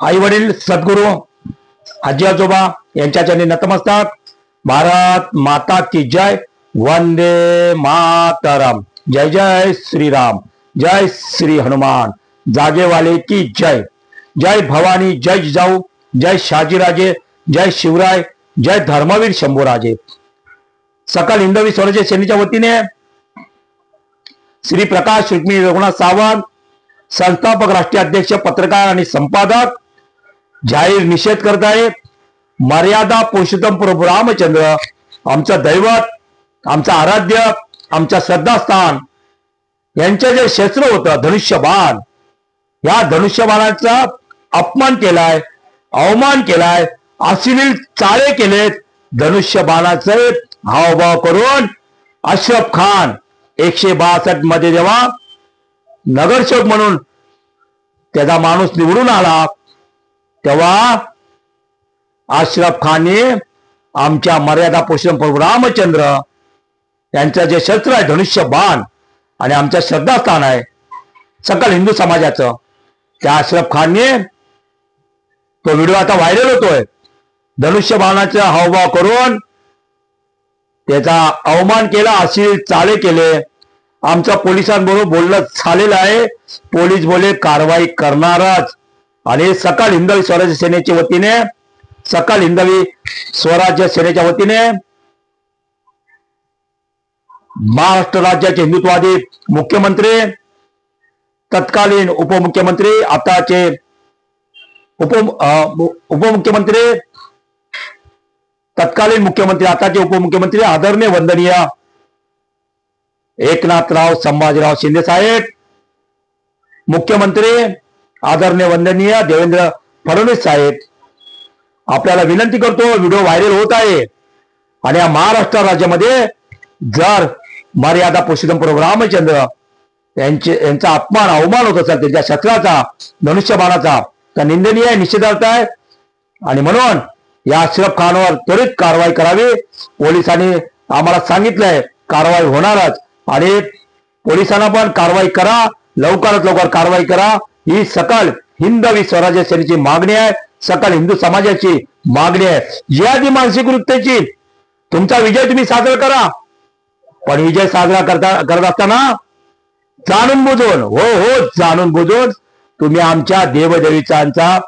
आई वडील सद्गुरू आजी आजोबा यांच्या चरणी नतमस्तक. भारत माता की जय. वंदे मातरम. जय जय श्रीराम. जय श्री हनुमान. जागेवाले की जय. जय भवानी. जय जिजाऊ. जय शहाजीराजे. जय शिवराय. जय धर्मवीर शंभूराजे. सकल हिंदवी स्वराज्य सेनेच्या वतीने श्री प्रकाश रुक्मिणी रघुनाथ सावंत, संस्थापक राष्ट्रीय अध्यक्ष, पत्रकार आणि संपादक जाहीर निषेध करत आहे. मर्यादा पुरुषोत्तम प्रभू रामचंद्र आमचं दैवत, आमचं आराध्य, आमचं श्रद्धास्थान यांचे जे शस्त्र होतं धनुष्यबाण, या धनुष्यबाणाचा अपमान केलाय, अवमान केलाय, अश्लील चाळे केलेत. धनुष्यबाणाचे हावभाव करून अशरफ खान 162 मध्ये जेव्हा नगरसेवक म्हणून त्याचा माणूस निवडून आला तेव्हा अशरफ खानने आमच्या मर्यादा पुरुषोत्तम प्रभू रामचंद्र यांचं जे शस्त्र आहे धनुष्यबाण आणि आमचं श्रद्धास्थान आहे सकल हिंदू समाजाचं, त्या अशरफ खानने तो व्हिडिओ आता व्हायरल होतोय. धनुष्यबाणाचा हावभाव करून त्याचा अवमान केला, अश्लील चाळे केले. आमच्या पोलिसांबरोबर बोलणं झालेलं आहे. पोलीस बोले कारवाई करणारच. आणि सकल हिंदवी स्वराज्य सेनेच्या वतीने, सकल हिंदवी स्वराज्य सेनेच्या वतीने महाराष्ट्र राज्याचे हिंदुत्ववादी मुख्यमंत्री, तत्कालीन उपमुख्यमंत्री, आताचे उपमुख्यमंत्री, तत्कालीन मुख्यमंत्री, आताचे उपमुख्यमंत्री, आदरणीय वंदनीय एकनाथराव संभाजीराव शिंदे साहेब, मुख्यमंत्री आदरणीय वंदनीय देवेंद्र फडणवीस साहेब, आपल्याला विनंती करतो. व्हिडिओ व्हायरल होत आहे आणि या महाराष्ट्र राज्यामध्ये जर मर्यादा पुरुषोत्तम प्रभू रामचंद्र यांचा अपमान अवमान होत असेल त्यांच्या शस्त्राचा, धनुष्यबाणाचा, तर निंदनीय निषेधार्थ आहे. आणि म्हणून या अशरफ खानवर त्वरित कारवाई करावी. पोलिसांनी आम्हाला सांगितलंय कारवाई होणारच आणि पोलिसांना पण कारवाई करा, लवकरात लवकर कारवाई करा. ही सकल हिंदवी स्वराज्य सेनेची मागणी आहे, सकल हिंदू समाजाची मागणी आहे. जिहादी मानसिक वृत्तीची तुमचा विजय तुम्ही साजरा करा, पण विजय साजरा करत असताना जाणून बुजून, हो जाणून बुजून तुम्ही आमच्या देवदेवीचांचा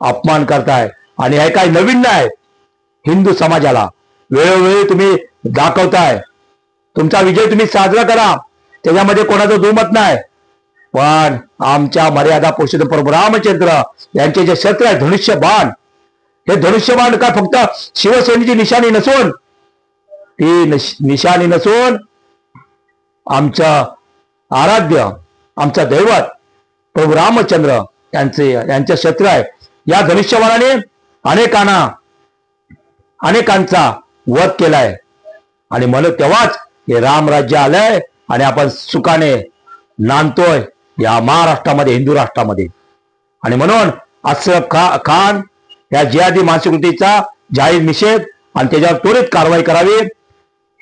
अपमान करताय. आणि हे काही नवीन नाही. हिंदू समाजाला वेळोवेळी तुम्ही दाखवताय. तुमचा विजय तुम्ही साजरा करा, त्याच्यामध्ये कोणाचं दुमत नाही. पण आमच्या मर्यादा पुरुषोत्तम प्रभू रामचंद्र यांचे जे शस्त्र आहे धनुष्यबाण, हे धनुष्यबाण काय फक्त शिवसेनेची निशाणी नसून, ती निशाणी नसून आमचं आराध्य, आमचं दैवत प्रभू रामचंद्र यांचे शस्त्र आहे. या धनुष्यबाणाने अनेकांचा वध केलाय. आणि म्हणून तेव्हाच हे रामराज्य आलंय आणि आपण सुखाने नांदतोय या महाराष्ट्रामध्ये, हिंदू राष्ट्रामध्ये. आणि म्हणून अशरफ खान या जिहादी मानसिकतेचा जाहीर निषेध आणि त्याच्यावर त्वरित कारवाई करावी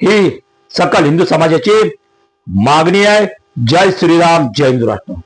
ही सकल हिंदू समाजाची मागणी आहे. जय श्रीराम. जय हिंदू राष्ट्र.